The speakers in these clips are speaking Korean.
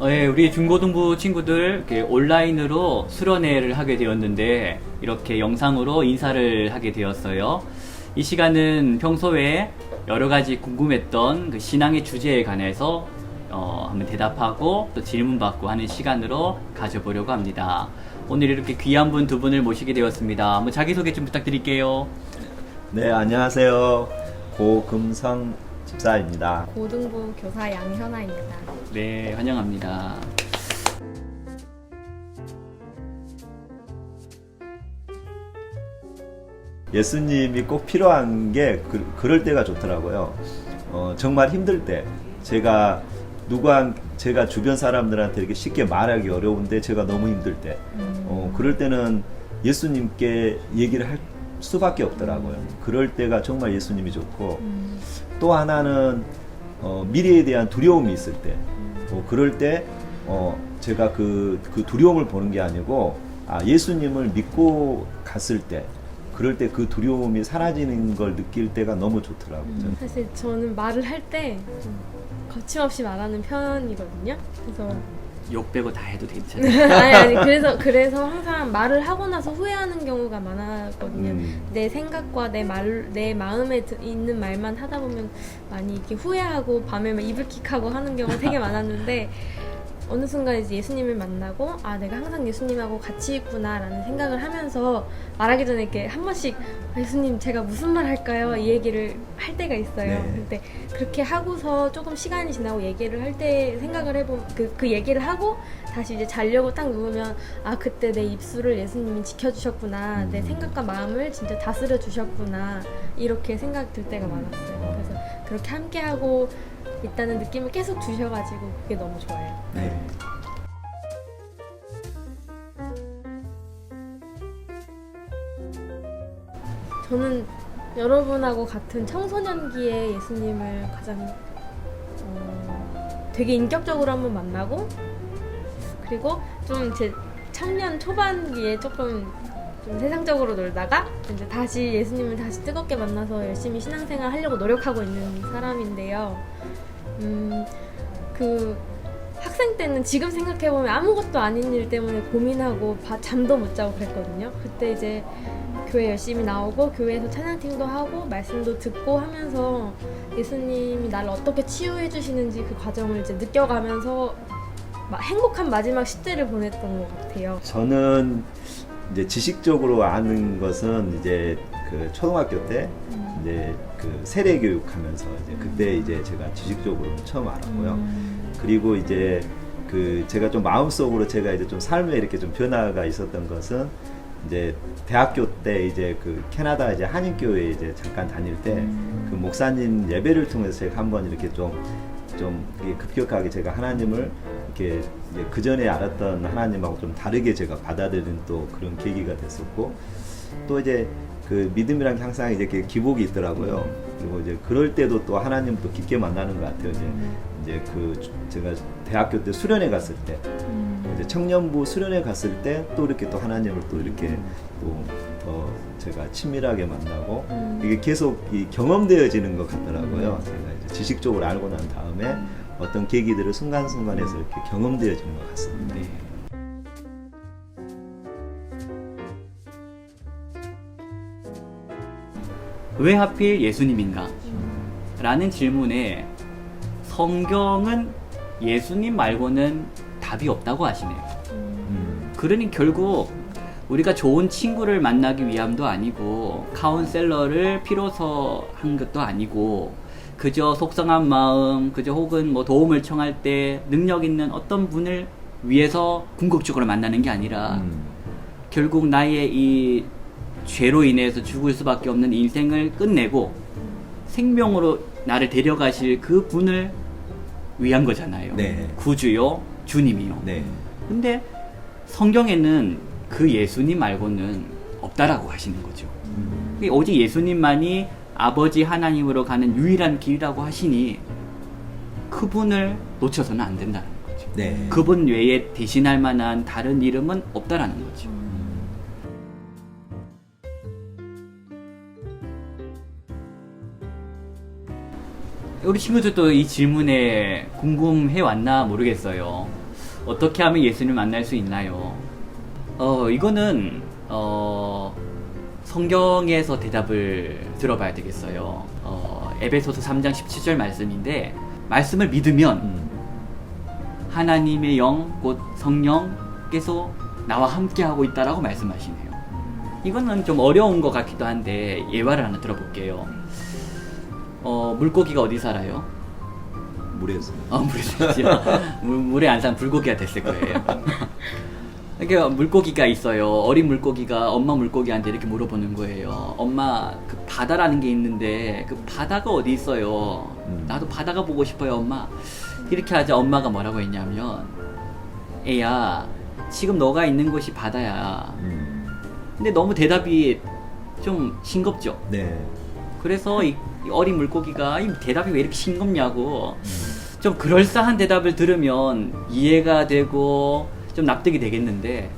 예, 우리 중고등부 친구들 이렇게 온라인으로 수련회를 하게 되었는데 이렇게 영상으로 인사를 하게 되었어요. 이 시간은 평소에 여러 가지 궁금했던 그 신앙의 주제에 관해서 한번 대답하고 또 질문받고 하는 시간으로 가져보려고 합니다. 오늘 이렇게 귀한 분 두 분을 모시게 되었습니다. 한번 자기소개 좀 부탁드릴게요. 네, 안녕하세요. 고금성 집사입니다. 고등부 교사 양현아입니다. 네, 환영합니다. 예수님이 꼭 필요한 게 그럴 때가 좋더라고요. 정말 힘들 때 제가 제가 주변 사람들한테 이렇게 쉽게 말하기 어려운데 제가 너무 힘들 때 그럴 때는 예수님께 얘기를 할 수밖에 없더라고요. 그럴 때가 정말 예수님이 좋고 또 하나는 미래에 대한 두려움이 있을 때 그럴 때 제가 그 두려움을 보는 게 아니고 예수님을 믿고 갔을 때 그럴 때 그 두려움이 사라지는 걸 느낄 때가 너무 좋더라고요. 사실 저는 말을 할 때 거침없이 말하는 편이거든요. 그래서 욕 빼고 다 해도 괜찮아요. 아니 그래서 항상 말을 하고 나서 후회하는 경우가 많았거든요. 내 생각과 내 마음에 있는 말만 하다 보면 많이 이렇게 후회하고 밤에 막 이불킥하고 하는 경우가 되게 많았는데 어느 순간 이제 예수님을 만나고 내가 항상 예수님하고 같이 있구나라는 생각을 하면서 말하기 전에 이렇게 한 번씩 예수님 제가 무슨 말 할까요? 이 얘기를 할 때가 있어요. 네. 근데 그렇게 하고서 조금 시간이 지나고 얘기를 할 때 생각을 해보면 그 얘기를 하고 다시 이제 자려고 딱 누우면 그때 내 입술을 예수님이 지켜주셨구나. 내 생각과 마음을 진짜 다스려 주셨구나. 이렇게 생각 들 때가 많았어요. 그래서 그렇게 함께하고 있다는 느낌을 계속 주셔가지고 그게 너무 좋아요. 네. 저는 여러분하고 같은 청소년기에 예수님을 가장 되게 인격적으로 한번 만나고 그리고 좀 제 청년 초반기에 조금 좀 세상적으로 놀다가 이제 다시 예수님을 다시 뜨겁게 만나서 열심히 신앙생활 하려고 노력하고 있는 사람인데요. 그 학생 때는 지금 생각해보면 아무것도 아닌 일 때문에 고민하고 잠도 못 자고 그랬거든요. 그때 이제 교회 열심히 나오고 교회에서 찬양팀도 하고 말씀도 듣고 하면서 예수님이 나를 어떻게 치유해 주시는지 그 과정을 이제 느껴가면서 행복한 마지막 10대를 보냈던 것 같아요. 저는 이제 지식적으로 아는 것은 이제 그 초등학교 때 이제 그 세례 교육하면서 이제 그때 이제 제가 지식적으로 처음 알았고요. 그리고 이제 그 제가 좀 마음속으로 제가 이제 좀 삶에 이렇게 좀 변화가 있었던 것은 이제 대학교 때 이제 그 캐나다 이제 한인교회 이제 잠깐 다닐 때 그 목사님 예배를 통해서 제가 한번 이렇게 좀 급격하게 제가 하나님을 이렇게 이제 그 전에 알았던 하나님하고 좀 다르게 제가 받아들이는 또 그런 계기가 됐었고 또 이제 그 믿음이란 게 항상 이제 기복이 있더라고요. 그리고 이제 그럴 때도 또 하나님 또 깊게 만나는 것 같아요. 이제 그 제가 대학교 때 수련회 갔을 때 이제 청년부 수련회 갔을 때 또 이렇게 또 하나님을 또 이렇게 또 더 제가 친밀하게 만나고 이게 계속 경험되어지는 것 같더라고요. 제가 이제 지식적으로 알고 난 다음에 어떤 계기들을 순간순간에서 이렇게 경험되어지는 것 같습니다. 네. 왜 하필 예수님인가? 라는 질문에 성경은 예수님 말고는 답이 없다고 하시네요. 그러니 결국 우리가 좋은 친구를 만나기 위함도 아니고 카운셀러를 필요서 한 것도 아니고 그저 속상한 마음, 그저 혹은 뭐 도움을 청할 때 능력 있는 어떤 분을 위해서 궁극적으로 만나는 게 아니라 결국 나의 이 죄로 인해서 죽을 수밖에 없는 인생을 끝내고 생명으로 나를 데려가실 그 분을 위한 거잖아요. 네. 구주요, 주님이요. 네. 근데 성경에는 그 예수님 말고는 없다라고 하시는 거죠. 오직 예수님만이 아버지 하나님으로 가는 유일한 길이라고 하시니 그분을 놓쳐서는 안 된다는 거죠. 네. 그분 외에 대신할 만한 다른 이름은 없다라는 거죠. 우리 친구들도 이 질문에 궁금해 왔나 모르겠어요. 어떻게 하면 예수님을 만날 수 있나요? 이거는 성경에서 대답을 들어봐야 되겠어요. 에베소서 3장 17절 말씀인데, 말씀을 믿으면 하나님의 영, 곧 성령께서 나와 함께하고 있다라고 말씀하시네요. 이거는 좀 어려운 것 같기도 한데 예화를 하나 들어볼게요. 물고기가 어디 살아요? 물에서. 물에 살죠. 물에 안 산 불고기가 됐을 거예요. 그러니까 물고기가 있어요. 어린 물고기가 엄마 물고기한테 이렇게 물어보는 거예요. 엄마, 그 바다라는 게 있는데 그 바다가 어디 있어요? 나도 바다가 보고 싶어요, 엄마. 이렇게 하자 엄마가 뭐라고 했냐면, 애야, 지금 너가 있는 곳이 바다야. 근데 너무 대답이 좀 싱겁죠. 네. 그래서 이 어린 물고기가 이 대답이 왜 이렇게 싱겁냐고, 좀 그럴싸한 대답을 들으면 이해가 되고 좀 납득이 되겠는데,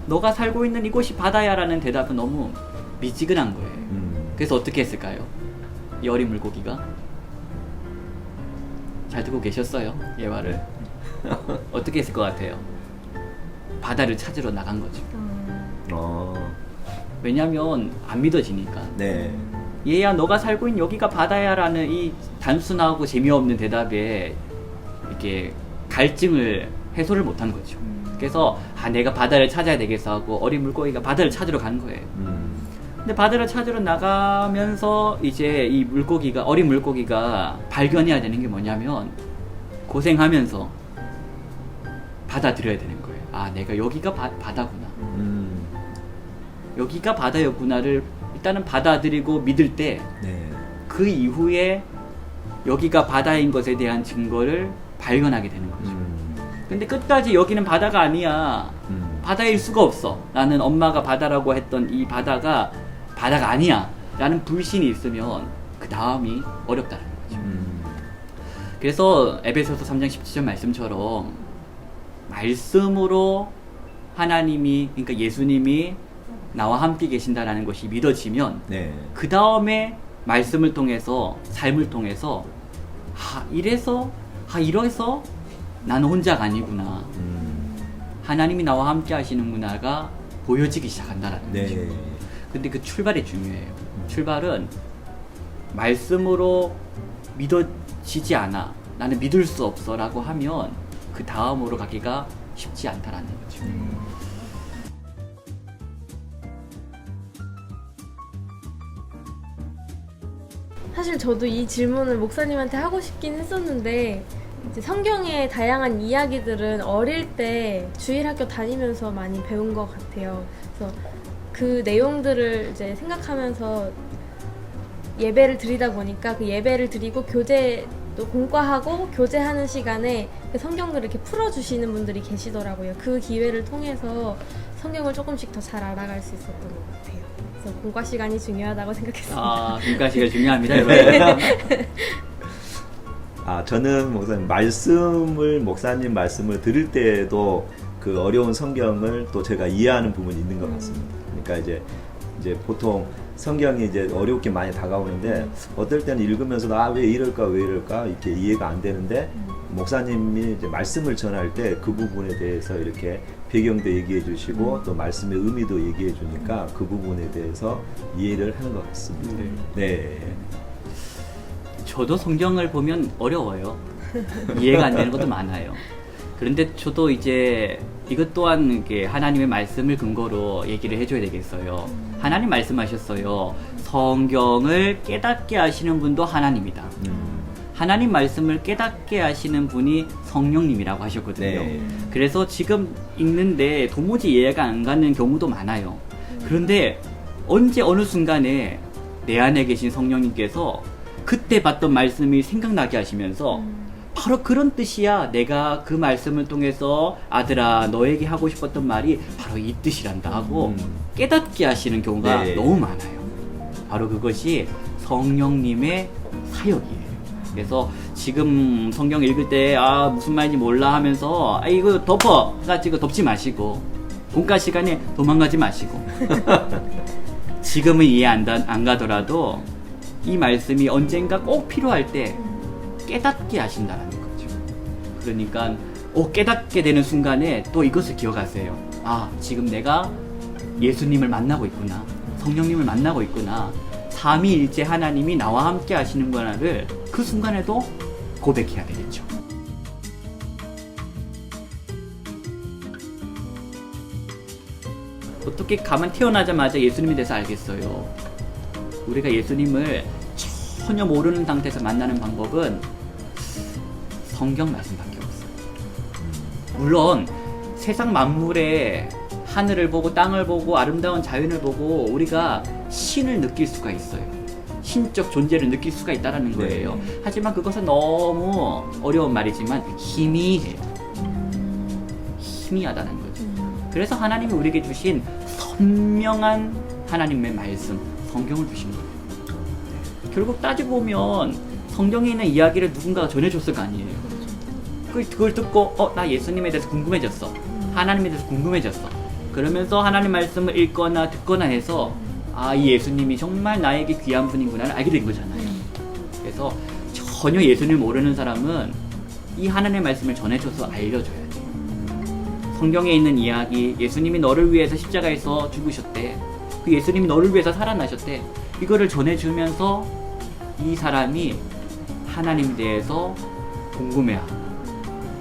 너가 살고 있는 이곳이 바다야라는 대답은 너무 미지근한 거예요. 그래서 어떻게 했을까요? 이 어린 물고기가? 잘 듣고 계셨어요? 예화를. 어떻게 했을 것 같아요? 바다를 찾으러 나간 거죠. 왜냐면 안 믿어지니까. 네. 얘야, 너가 살고 있는 여기가 바다야라는 이 단순하고 재미없는 대답에 이렇게 갈증을 해소를 못한 거죠. 그래서 내가 바다를 찾아야 되겠어 하고 어린 물고기가 바다를 찾으러 간 거예요. 근데 바다를 찾으러 나가면서 이제 이 물고기가, 어린 물고기가 발견해야 되는 게 뭐냐면, 고생하면서 받아들여야 되는 거예요. 아, 내가 여기가 바다구나. 여기가 바다였구나를 일단은 받아들이고 믿을 때, 네. 그 이후에 여기가 바다인 것에 대한 증거를 발견하게 되는 거죠. 근데 끝까지 여기는 바다가 아니야, 바다일 수가 없어, 나는 엄마가 바다라고 했던 이 바다가 아니야 라는 불신이 있으면 그 다음이 어렵다는 거죠. 그래서 에베소서 3장 17절 말씀처럼 말씀으로 하나님이, 그러니까 예수님이 나와 함께 계신다라는 것이 믿어지면, 네. 그 다음에 말씀을 통해서, 삶을 통해서, 이래서 나는 혼자가 아니구나, 하나님이 나와 함께 하시는구나가 보여지기 시작한다라는 거죠. 네. 근데 그 출발이 중요해요. 출발은 말씀으로 믿어지지 않아, 나는 믿을 수 없어 라고 하면 그 다음으로 가기가 쉽지 않다라는 거죠. 사실 저도 이 질문을 목사님한테 하고 싶긴 했었는데, 이제 성경의 다양한 이야기들은 어릴 때 주일학교 다니면서 많이 배운 것 같아요. 그래서 그 내용들을 이제 생각하면서 예배를 드리다 보니까, 그 예배를 드리고 교재도 공과하고 교제하는 시간에 그 성경들을 이렇게 풀어주시는 분들이 계시더라고요. 그 기회를 통해서 성경을 조금씩 더 잘 알아갈 수 있었던 것 같아요. 그래서 공과 시간이 중요하다고 생각했습니다. 공과 시간이 중요합니다, 여러분. 저는 목사님 말씀을 들을 때도 그 어려운 성경을 또 제가 이해하는 부분이 있는 것 같습니다. 그러니까 이제 보통 성경이 이제 어렵게 많이 다가오는데, 어떨 때는 읽으면서도 왜 이럴까 이렇게 이해가 안 되는데, 목사님이 이제 말씀을 전할 때 그 부분에 대해서 이렇게 배경도 얘기해 주시고 또 말씀의 의미도 얘기해 주니까 그 부분에 대해서 이해를 하는 것 같습니다. 네. 저도 성경을 보면 어려워요. 이해가 안 되는 것도 많아요. 그런데 저도 이제 이것 또한 이게 하나님의 말씀을 근거로 얘기를 해줘야 되겠어요. 하나님 말씀하셨어요. 성경을 깨닫게 하시는 분도 하나님이다. 하나님 말씀을 깨닫게 하시는 분이 성령님이라고 하셨거든요. 네. 그래서 지금 읽는데 도무지 이해가 안 가는 경우도 많아요. 그런데 언제 어느 순간에 내 안에 계신 성령님께서 그때 봤던 말씀이 생각나게 하시면서, 바로 그런 뜻이야, 내가 그 말씀을 통해서 아들아 너에게 하고 싶었던 말이 바로 이 뜻이란다 하고 깨닫게 하시는 경우가 네. 너무 많아요. 바로 그것이 성령님의 사역이에요. 그래서 지금 성경 읽을 때 무슨 말인지 몰라 하면서 이거 덮어 가지고 덮지 마시고, 공과 시간에 도망가지 마시고 지금은 이해 안 가더라도 이 말씀이 언젠가 꼭 필요할 때 깨닫게 하신다는 거죠. 그러니까 깨닫게 되는 순간에 또 이것을 기억하세요. 아, 지금 내가 예수님을 만나고 있구나. 성령님을 만나고 있구나. 삼위일체 하나님이 나와 함께 하시는구나를 그 순간에도 고백해야 되겠죠. 어떻게 가만 태어나자마자 예수님에 대해서 알겠어요? 우리가 예수님을 전혀 모르는 상태에서 만나는 방법은 성경 말씀밖에 없어요. 물론 세상 만물의 하늘을 보고 땅을 보고 아름다운 자연을 보고 우리가 신을 느낄 수가 있어요. 신적 존재를 느낄 수가 있다는 거예요. 네. 하지만 그것은 너무 어려운 말이지만 희미해요. 희미하다는 거죠. 그래서 하나님이 우리에게 주신 선명한 하나님의 말씀, 성경을 주신 거예요. 결국 따지고 보면 성경에 있는 이야기를 누군가가 전해줬을 거 아니에요. 그걸 듣고 나 예수님에 대해서 궁금해졌어. 하나님에 대해서 궁금해졌어. 그러면서 하나님 말씀을 읽거나 듣거나 해서 이 예수님이 정말 나에게 귀한 분이구나를 알게 된 거잖아요. 그래서 전혀 예수님을 모르는 사람은 이 하나님의 말씀을 전해줘서 알려줘야 돼요. 성경에 있는 이야기, 예수님이 너를 위해서 십자가에서 죽으셨대. 그 예수님이 너를 위해서 살아나셨대. 이거를 전해주면서 이 사람이 하나님에 대해서 궁금해하고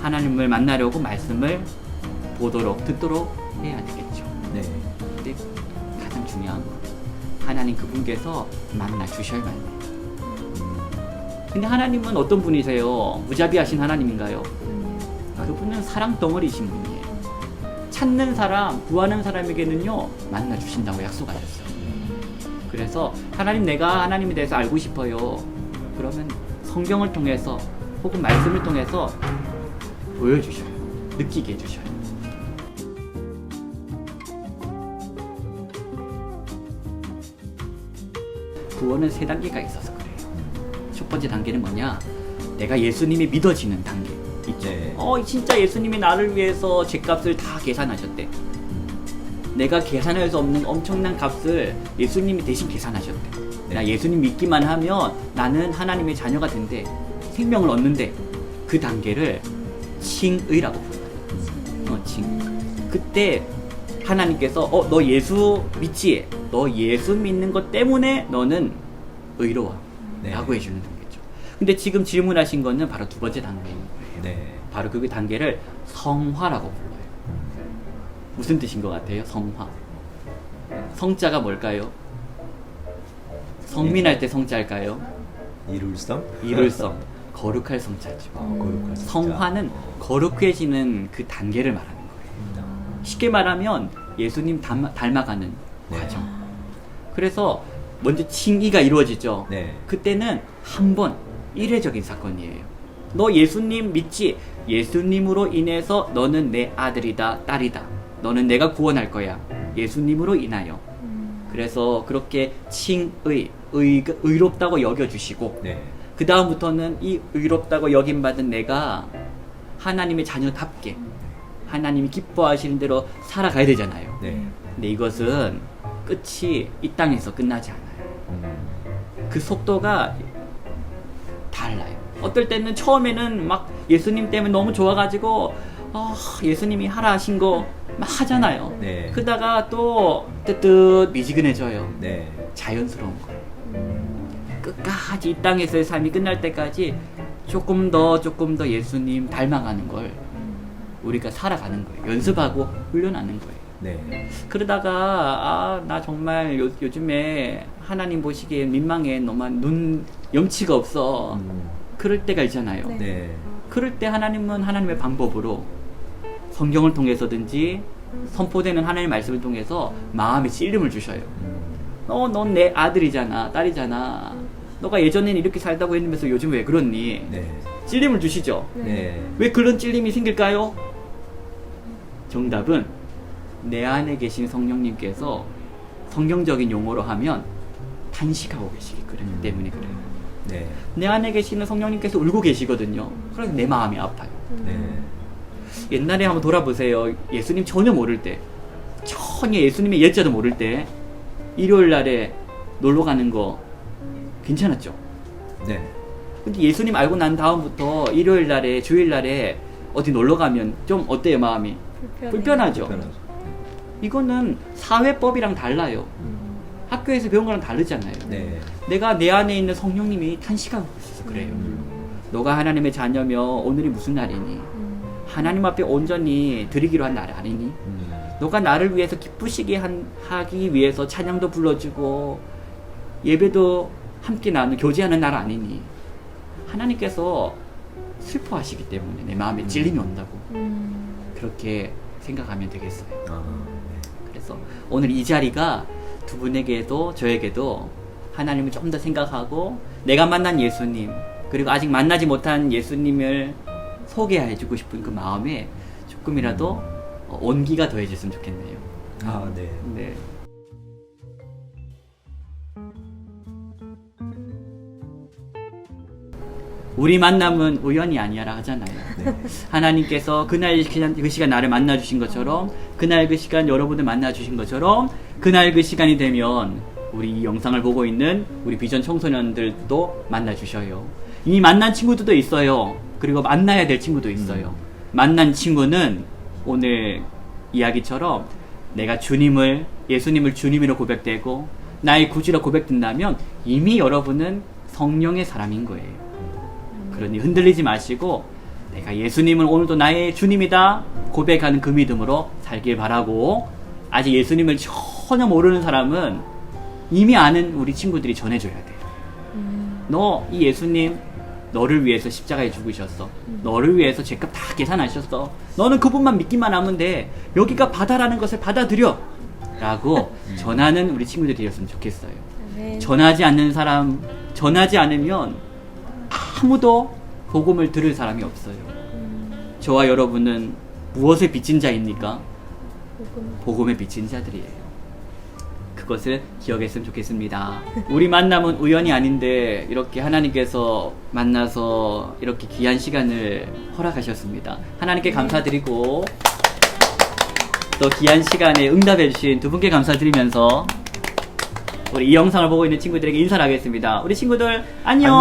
하나님을 만나려고 말씀을 보도록 듣도록 해야 되겠죠. 네. 근데 가장 중요한 건 하나님 그분께서 만나 주셔야만 해요. 근데 하나님은 어떤 분이세요? 무자비하신 하나님인가요? 그분은 사랑 덩어리이신 분이에요. 찾는 사람, 구하는 사람에게는요 만나 주신다고 약속하셨어요. 그래서 하나님, 내가 하나님에 대해서 알고 싶어요. 그러면 성경을 통해서 혹은 말씀을 통해서 보여주셔요. 느끼게 해주셔요. 구원은 3단계가 있어서 그래요. 첫 번째 단계는 뭐냐? 내가 예수님이 믿어지는 단계 있죠. 네. 진짜 예수님이 나를 위해서 죗값을 다 계산하셨대. 내가 계산할 수 없는 엄청난 값을 예수님이 대신 계산하셨대. 네. 나 예수님 믿기만 하면 나는 하나님의 자녀가 된대. 생명을 얻는데 그 단계를 칭의라고 불러요. 칭. 그때 하나님께서 너 예수 믿지? 너 예수 믿는 것 때문에 너는 의로워. 네. 라고 해주는 단계죠. 근데 지금 질문하신 거는 바로 두 번째 단계인 거예요. 네. 바로 그 단계를 성화라고 불러요. 무슨 뜻인 것 같아요? 성화. 성자가 뭘까요? 성민할 때 성자일까요? 이룰성? 이룰성. 거룩할 성자죠. 거룩한 성화는 거룩해지는 그 단계를 말하는 거예요. 쉽게 말하면 예수님 닮아가는 네. 과정. 그래서 먼저 칭의가 이루어지죠. 네. 그때는 한 번 일회적인 사건이에요. 너 예수님 믿지? 예수님으로 인해서 너는 내 아들이다, 딸이다. 너는 내가 구원할 거야. 예수님으로 인하여. 그래서 그렇게 칭의, 의롭다고 여겨주시고 네. 그 다음부터는 이 의롭다고 여김받은 내가 하나님의 자녀답게 하나님이 기뻐하시는 대로 살아가야 되잖아요. 네. 근데 이것은 끝이 이 땅에서 끝나지 않아요. 그 속도가 달라요. 어떨 때는 처음에는 막 예수님 때문에 너무 좋아가지고 예수님이 하라 하신 거 막 하잖아요. 네. 그러다가 또 뜨뜻 미지근해져요. 네. 자연스러운 거예요. 끝까지 이 땅에서의 삶이 끝날 때까지 조금 더 예수님 닮아가는 걸 우리가 살아가는 거예요. 연습하고 훈련하는 거예요. 네. 그러다가 나 정말 요즘에 하나님 보시기에 민망해. 너만 눈 염치가 없어. 그럴 때가 있잖아요. 네. 네. 그럴 때 하나님은 하나님의 방법으로 성경을 통해서든지 선포되는 하나님의 말씀을 통해서 마음에 찔림을 주셔요. 넌 내 아들이잖아, 딸이잖아. 너가 예전에는 이렇게 살다고 했는데서 요즘 왜 그렇니? 네. 찔림을 주시죠. 네. 왜 그런 찔림이 생길까요? 정답은 내 안에 계신 성령님께서 성경적인 용어로 하면 탄식하고 계시기 때문에 그래요. 네. 내 안에 계시는 성령님께서 울고 계시거든요. 그래서 내 마음이 아파요. 네. 옛날에 한번 돌아보세요. 예수님 전혀 모를 때, 전혀 예수님의 예자도 모를 때 일요일 날에 놀러 가는 거 괜찮았죠? 네. 근데 예수님 알고 난 다음부터 일요일 날에, 주일 날에 어디 놀러 가면 좀 어때요, 마음이? 불편하죠. 불편하죠. 이거는 사회법이랑 달라요. 학교에서 배운 거랑 다르잖아요. 네. 내가 내 안에 있는 성령님이 탄식하고 있어서 그래요. 너가 하나님의 자녀며 오늘이 무슨 날이니? 하나님 앞에 온전히 드리기로 한 날 아니니? 너가 나를 위해서 기쁘시게 하기 위해서 찬양도 불러주고 예배도 함께 나누 교제하는 날 아니니? 하나님께서 슬퍼하시기 때문에 내 마음에 찔림이 온다고 그렇게 생각하면 되겠어요. 그래서 오늘 이 자리가 두 분에게도 저에게도 하나님을 좀 더 생각하고 내가 만난 예수님 그리고 아직 만나지 못한 예수님을 소개해주고 싶은 그 마음에 조금이라도 온기가 더해졌으면 좋겠네요. 아, 네. 네. 우리 만남은 우연이 아니라 하잖아요. 네. 하나님께서 그날 그 시간 나를 만나주신 것처럼 그날 그 시간 여러분들 만나주신 것처럼 그날 그 시간이 되면 우리 이 영상을 보고 있는 우리 비전 청소년들도 만나주셔요. 이미 만난 친구들도 있어요. 그리고 만나야 될 친구도 있어요. 만난 친구는 오늘 이야기처럼 내가 예수님을 주님으로 고백되고 나의 구주로 고백된다면 이미 여러분은 성령의 사람인 거예요. 그러니 흔들리지 마시고 내가 예수님을 오늘도 나의 주님이다 고백하는 그 믿음으로 살길 바라고 아직 예수님을 전혀 모르는 사람은 이미 아는 우리 친구들이 전해줘야 돼요. 너 이 예수님 너를 위해서 십자가에 죽으셨어. 너를 위해서 죄값 다 계산하셨어. 너는 그분만 믿기만 하면 돼. 여기가 바다라는 것을 받아들여 라고 전하는 우리 친구들이 되었으면 좋겠어요. 네. 전하지 않으면 아무도 복음을 들을 사람이 없어요. 저와 여러분은 무엇에 빚진 자입니까? 복음에 빚진 자들이에요. 그것을 기억했으면 좋겠습니다. 우리 만남은 우연이 아닌데 이렇게 하나님께서 만나서 이렇게 귀한 시간을 허락하셨습니다. 하나님께 감사드리고 또 귀한 시간에 응답해 주신 두 분께 감사드리면서 우리 이 영상을 보고 있는 친구들에게 인사를 하겠습니다. 우리 친구들 안녕.